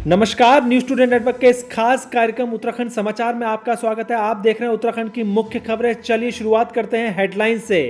नमस्कार, news today network के इस खास कार्यक्रम उत्तराखंड समाचार में आपका स्वागत है। आप देख रहे हैं उत्तराखंड की मुख्य खबरें। चलिए शुरुआत करते हैं हेडलाइन से।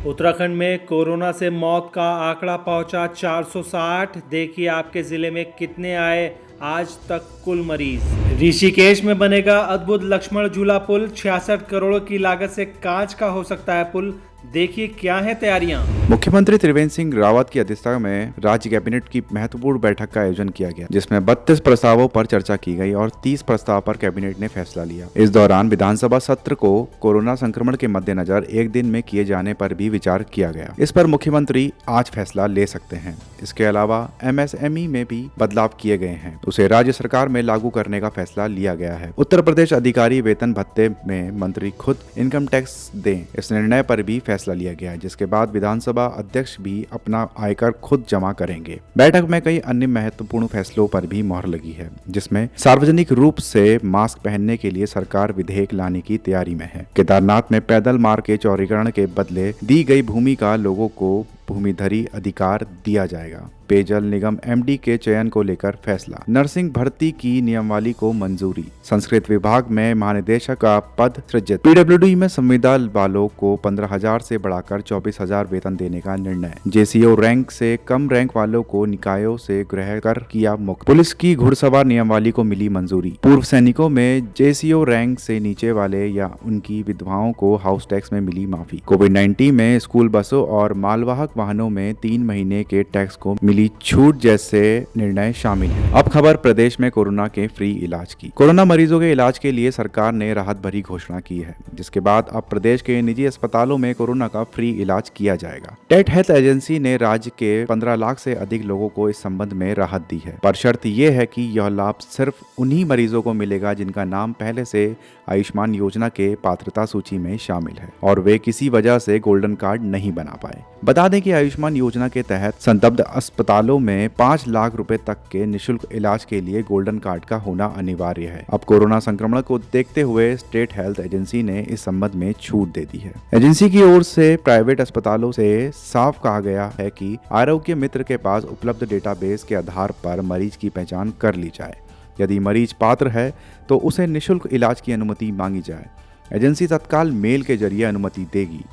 उत्तराखंड में कोरोना से मौत का आंकड़ा पहुंचा 460। देखिए आपके जिले में कितने आए आज तक कुल मरीज। ऋषिकेश में बनेगा अद्भुत लक्ष्मण झूला पुल। 66 करोड़ की लागत से कांच का हो सकता है पुल। देखिए क्या है तैयारियां। मुख्यमंत्री त्रिवेंद्र सिंह रावत की अध्यक्षता में राज्य कैबिनेट की महत्वपूर्ण बैठक का आयोजन किया गया, जिसमें 32 प्रस्तावों पर चर्चा की गई और 30 प्रस्ताव पर कैबिनेट ने फैसला लिया। इस दौरान विधानसभा सत्र को कोरोना संक्रमण के मद्देनजर एक दिन में किए जाने पर भी विचार किया गया। इस पर मुख्यमंत्री आज फैसला ले सकते हैं। इसके अलावा MSME में भी बदलाव किए गए हैं, उसे राज्य सरकार में लागू करने का फैसला लिया गया है। उत्तर प्रदेश अधिकारी वेतन भत्ते में मंत्री खुद इनकम टैक्स दें, इस निर्णय पर भी फैसला लिया गया है, जिसके बाद विधानसभा अध्यक्ष भी अपना आयकर खुद जमा करेंगे। बैठक में कई अन्य महत्वपूर्ण फैसलों पर भी मोहर लगी है, जिसमें सार्वजनिक रूप से मास्क पहनने के लिए सरकार विधेयक लाने की तैयारी में है। केदारनाथ में पैदल मार्ग के चौड़ीकरण के बदले दी गई भूमि का लोगों को भूमिधरी अधिकार दिया जाएगा। पेयजल निगम MD के चयन को लेकर फैसला। नर्सिंग भर्ती की नियमावली को मंजूरी। संस्कृत विभाग में महानिदेशक का पद सृजित। PWD में संविदा वालों को 15,000 से बढ़ाकर 24,000 वेतन देने का निर्णय। JCO रैंक से कम रैंक वालों को निकायों से गृह कर किया मुक्त। पुलिस की घुड़सवार नियमावली को मिली मंजूरी। पूर्व सैनिकों में JCO रैंक से नीचे वाले या उनकी विधवाओं को हाउस टैक्स में मिली माफी। कोविड-19 में स्कूल बसों और मालवाहक वाहनों में 3 महीने के टैक्स को मिली छूट जैसे निर्णय शामिल हैं। अब खबर प्रदेश में कोरोना के फ्री इलाज की। कोरोना मरीजों के इलाज के लिए सरकार ने राहत भरी घोषणा की है, जिसके बाद अब प्रदेश के निजी अस्पतालों में कोरोना का फ्री इलाज किया जाएगा। टेट हेल्थ एजेंसी ने राज्य के 15 लाख से अधिक लोगों को इस संबंध में राहत दी है, पर शर्त यह है कि यह लाभ सिर्फ उन्हीं मरीजों को मिलेगा जिनका नाम पहले से आयुष्मान योजना के पात्रता सूची में शामिल है और वे किसी वजह से गोल्डन कार्ड नहीं बना पाए। बता दें कि आयुष्मान योजना के तहत संदिग्ध अस्पतालों में 5 लाख रुपए तक के निशुल्क इलाज के लिए गोल्डन कार्ड का होना अनिवार्य है। अब कोरोना संक्रमण को देखते हुए स्टेट हेल्थ एजेंसी ने इस संबंध में छूट दे दी है। एजेंसी की ओर से प्राइवेट अस्पतालों से साफ कहा गया है कि आरोग्य मित्र के पास उपलब्ध डेटाबेस के आधार पर मरीज की पहचान कर ली जाए। यदि मरीज पात्र है तो उसे निशुल्क इलाज की अनुमति मांगी जाए। एजेंसी तत्काल मेल के जरिए अनुमति देगी।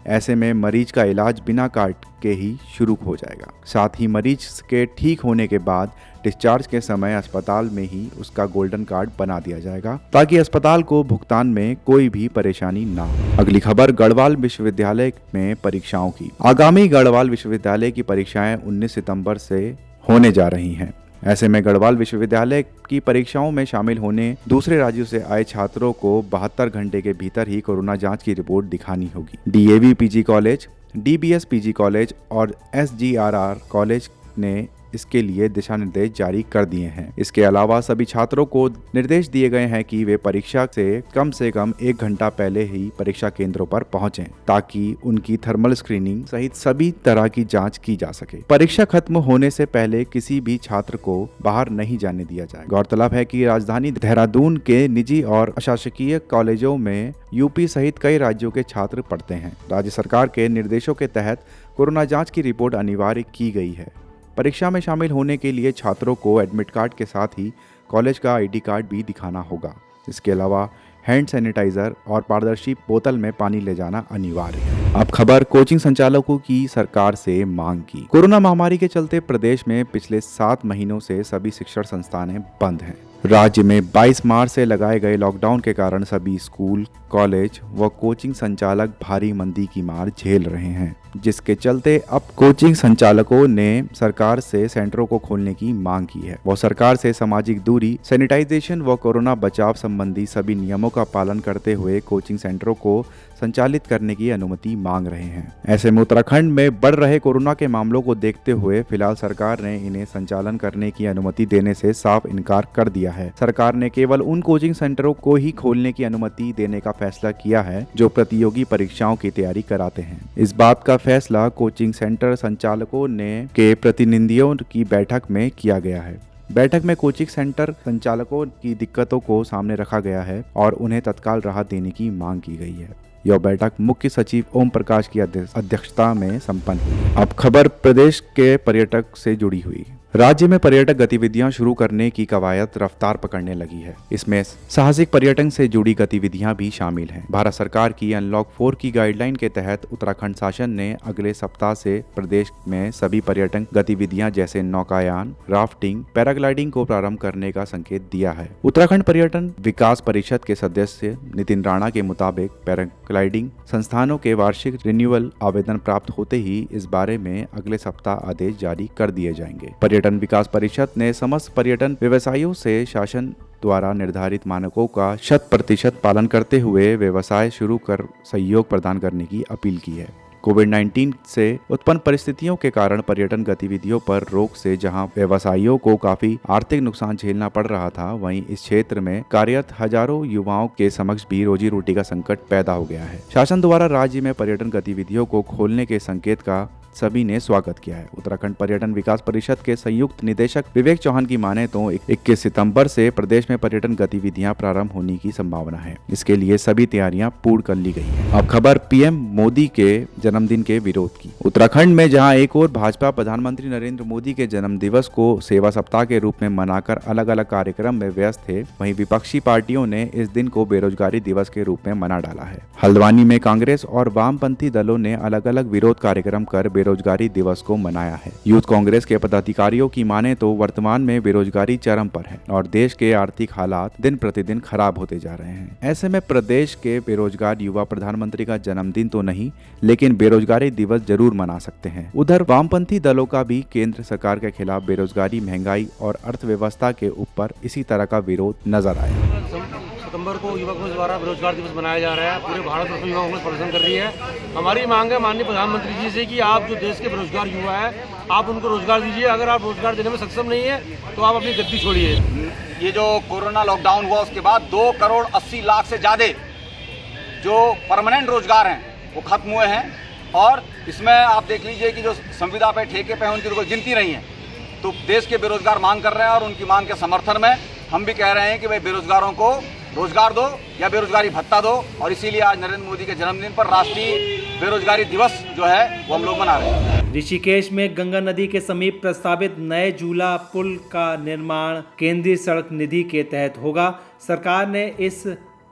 ऐसे में मरीज का इलाज बिना कार्ड के ही शुरू हो जाएगा। साथ ही मरीज के ठीक होने के बाद डिस्चार्ज के समय अस्पताल में ही उसका गोल्डन कार्ड बना दिया जाएगा, ताकि अस्पताल को भुगतान में कोई भी परेशानी ना हो। अगली खबर गढ़वाल विश्वविद्यालय में परीक्षाओं की। आगामी गढ़वाल विश्वविद्यालय की परीक्षाएं 19 सितंबर से होने जा रही हैं। ऐसे में गढ़वाल विश्वविद्यालय की परीक्षाओं में शामिल होने दूसरे राज्यों से आए छात्रों को 72 घंटे के भीतर ही कोरोना जांच की रिपोर्ट दिखानी होगी। DAV PG college, DBS PG college और SGRR कॉलेज ने इसके लिए दिशा निर्देश जारी कर दिए हैं। इसके अलावा सभी छात्रों को निर्देश दिए गए हैं कि वे परीक्षा से कम 1 घंटा पहले ही परीक्षा केंद्रों पर पहुंचें, ताकि उनकी थर्मल स्क्रीनिंग सहित सभी तरह की जांच की जा सके। परीक्षा खत्म होने से पहले किसी भी छात्र को बाहर नहीं जाने दिया जाए। गौरतलब है कि राजधानी देहरादून के निजी और अशासकीय कॉलेजों में UP सहित कई राज्यों के छात्र पढ़ते हैं। राज्य सरकार के निर्देशों के तहत कोरोना जाँच की रिपोर्ट अनिवार्य की गई है। परीक्षा में शामिल होने के लिए छात्रों को एडमिट कार्ड के साथ ही कॉलेज का ID कार्ड भी दिखाना होगा। इसके अलावा हैंड सैनिटाइजर और पारदर्शी बोतल में पानी ले जाना अनिवार्य है। अब खबर कोचिंग संचालकों की सरकार से मांग की। कोरोना महामारी के चलते प्रदेश में पिछले 7 महीनों से सभी शिक्षण संस्थानें बंद हैं। राज्य में 22 मार्च से लगाए गए लॉकडाउन के कारण सभी स्कूल, कॉलेज व कोचिंग संचालक भारी मंदी की मार झेल रहे हैं, जिसके चलते अब कोचिंग संचालकों ने सरकार से सेंटरों को खोलने की मांग की है। वो सरकार से सामाजिक दूरी, सैनिटाइजेशन व कोरोना बचाव संबंधी सभी नियमों का पालन करते हुए कोचिंग सेंटरों को संचालित करने की अनुमति मांग रहे हैं। ऐसे में उत्तराखंड में बढ़ रहे कोरोना के मामलों को देखते हुए फिलहाल सरकार ने इन्हें संचालन करने की अनुमति देने से साफ इनकार कर दिया है। सरकार ने केवल उन कोचिंग सेंटरों को ही खोलने की अनुमति देने का फैसला किया है जो प्रतियोगी परीक्षाओं की तैयारी कराते हैं। इस बात का फैसला कोचिंग सेंटर संचालकों ने के प्रतिनिधियों की बैठक में किया गया है। बैठक में कोचिंग सेंटर संचालकों की दिक्कतों को सामने रखा गया है और उन्हें तत्काल राहत देने की मांग की गई है। यह बैठक मुख्य सचिव ओम प्रकाश की अध्यक्षता में संपन्न हुई। अब खबर प्रदेश के पर्यटक से जुड़ी हुई। राज्य में पर्यटक गतिविधियां शुरू करने की कवायद रफ्तार पकड़ने लगी है। इसमें साहसिक पर्यटन से जुड़ी गतिविधियां भी शामिल हैं। भारत सरकार की अनलॉक 4 की गाइडलाइन के तहत उत्तराखंड शासन ने अगले सप्ताह से प्रदेश में सभी पर्यटन गतिविधियां जैसे नौकायान, राफ्टिंग, पैराग्लाइडिंग को प्रारंभ करने का संकेत दिया है। उत्तराखंड पर्यटन विकास परिषद के सदस्य नितिन राणा के मुताबिक पैराग्लाइडिंग संस्थानों के वार्षिक रिन्यूअल आवेदन प्राप्त होते ही इस बारे में अगले सप्ताह आदेश जारी कर दिए जाएंगे। पर्यटन विकास परिषद ने समस्त पर्यटन व्यवसायियों से शासन द्वारा निर्धारित मानकों का 100% पालन करते हुए व्यवसाय शुरू कर सहयोग प्रदान करने की अपील की है। कोविड-19 से उत्पन्न परिस्थितियों के कारण पर्यटन गतिविधियों पर रोक से जहां व्यवसायियों को काफी आर्थिक नुकसान झेलना पड़ रहा था, वहीं इस क्षेत्र में कार्यरत हजारों युवाओं के समक्ष भी रोजी रोटी का संकट पैदा हो गया है। शासन द्वारा राज्य में पर्यटन गतिविधियों को खोलने के संकेत का सभी ने स्वागत किया है। उत्तराखंड पर्यटन विकास परिषद के संयुक्त निदेशक विवेक चौहान की माने तो 21 सितंबर से प्रदेश में पर्यटन गतिविधियां प्रारंभ होने की संभावना है। इसके लिए सभी तैयारियां पूर्ण कर ली गई हैं। अब खबर पीएम मोदी के जन्मदिन के विरोध की। उत्तराखंड में जहां एक ओर भाजपा प्रधानमंत्री नरेंद्र मोदी के जन्म दिवस को सेवा सप्ताह के रूप में मनाकर अलग अलग कार्यक्रम में व्यस्त थे, वहीं विपक्षी पार्टियों ने इस दिन को बेरोजगारी दिवस के रूप में मना डाला है। हल्द्वानी में कांग्रेस और वामपंथी दलों ने अलग अलग विरोध कार्यक्रम कर बेरोजगारी दिवस को मनाया है। यूथ कांग्रेस के पदाधिकारियों की माने तो वर्तमान में बेरोजगारी चरम पर है और देश के आर्थिक हालात दिन प्रतिदिन खराब होते जा रहे हैं। ऐसे में प्रदेश के बेरोजगार युवा प्रधानमंत्री का जन्मदिन तो नहीं, लेकिन बेरोजगारी दिवस जरूर मना सकते हैं। उधर वामपंथी दलों का भी केंद्र सरकार के खिलाफ बेरोजगारी, महंगाई और अर्थव्यवस्था के ऊपर इसी तरह का विरोध नजर आया। सितंबर को युवा कांग्रेस द्वारा बेरोजगार दिवस मनाया जा रहा है। पूरे भारत वर्ष में युवा कांग्रेस प्रदर्शन कर रही है। हमारी मांग है माननीय प्रधानमंत्री जी से कि आप जो देश के बेरोजगार युवा है, आप उनको रोजगार दीजिए। अगर आप रोजगार देने में सक्षम नहीं है तो आप अपनी गद्दी छोड़िए। ये जो कोरोना लॉकडाउन हुआ उसके बाद 2 करोड़ 80 लाख से ज़्यादा जो परमानेंट रोजगार हैं वो खत्म हुए हैं और इसमें आप देख लीजिए कि जो संविदा पे ठेके पे हैं उनकी कोई गिनती नहीं है। तो देश के बेरोजगार मांग कर रहे हैं और उनकी मांग के समर्थन में हम भी कह रहे हैं कि भाई बेरोजगारों को रोजगार दो या बेरोजगारी भत्ता दो। और इसीलिए आज नरेंद्र मोदी के जन्मदिन पर राष्ट्रीय बेरोजगारी दिवस जो है वो हम लोग मना रहे हैं। ऋषिकेश में गंगा नदी के समीप प्रस्तावित नए झूला पुल का निर्माण केंद्रीय सड़क निधि के तहत होगा। सरकार ने इस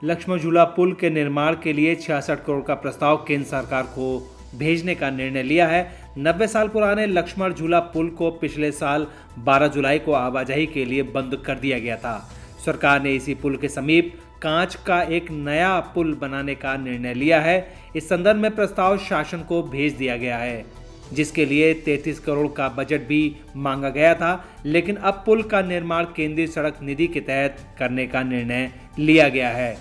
लक्ष्मण झूला पुल के निर्माण के लिए 66 करोड़ का प्रस्ताव केंद्र सरकार को भेजने का निर्णय लिया है। 90 साल पुराने लक्ष्मण झूला पुल को पिछले साल 12 जुलाई को आवाजाही के लिए बंद कर दिया गया था। सरकार ने इसी पुल के समीप कांच का एक नया पुल बनाने का निर्णय लिया है। इस संदर्भ में प्रस्ताव शासन को भेज दिया गया है, जिसके लिए 33 करोड़ का बजट भी मांगा गया था, लेकिन अब पुल का निर्माण केंद्रीय सड़क निधि के तहत करने का निर्णय लिया गया है।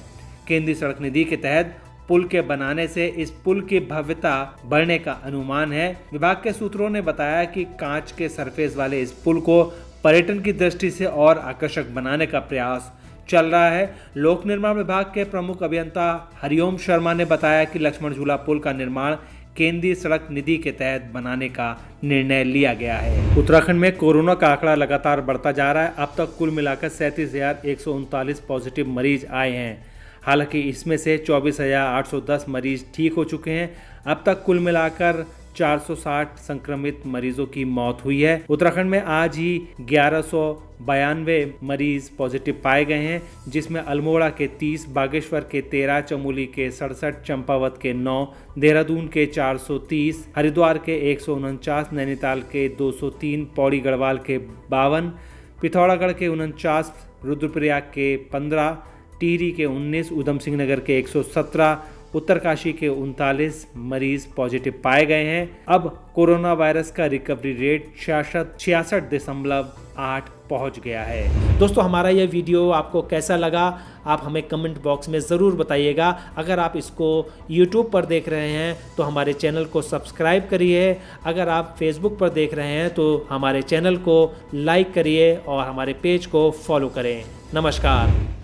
केंद्रीय सड़क निधि के तहत पुल के बनाने से इस पुल की भव्यता बढ़ने का अनुमान है। विभाग के सूत्रों ने बताया कि कांच के सरफेस वाले इस पुल को पर्यटन की दृष्टि से और आकर्षक बनाने का प्रयास चल रहा है। लोक निर्माण विभाग के प्रमुख अभियंता हरिओम शर्मा ने बताया कि लक्ष्मण झूला पुल का निर्माण केंद्रीय सड़क निधि के तहत बनाने का निर्णय लिया गया है। उत्तराखंड में कोरोना का आंकड़ा लगातार बढ़ता जा रहा है। अब तक कुल मिलाकर 37,139 पॉजिटिव मरीज आए हैं। हालांकि इसमें से 24,810 मरीज ठीक हो चुके हैं। अब तक कुल मिलाकर 460 संक्रमित मरीजों की मौत हुई है। उत्तराखंड में आज ही 1192 मरीज पॉजिटिव पाए गए हैं, जिसमें अल्मोड़ा के 30, बागेश्वर के 13, चमोली के 67, चंपावत के 9, देहरादून के 430, हरिद्वार के 149, नैनीताल के 203, पौड़ी गढ़वाल के 52, पिथौरागढ़ के 49, रुद्रप्रयाग के 15, टिहरी के 19, उधम सिंह नगर के 117, उत्तरकाशी के 39 मरीज पॉजिटिव पाए गए हैं। अब कोरोना वायरस का रिकवरी रेट 66.8 पहुंच गया है। दोस्तों, हमारा यह वीडियो आपको कैसा लगा आप हमें कमेंट बॉक्स में ज़रूर बताइएगा। अगर आप इसको YouTube पर देख रहे हैं तो हमारे चैनल को सब्सक्राइब करिए। अगर आप Facebook पर देख रहे हैं तो हमारे चैनल को लाइक करिए और हमारे पेज को फॉलो करें। नमस्कार।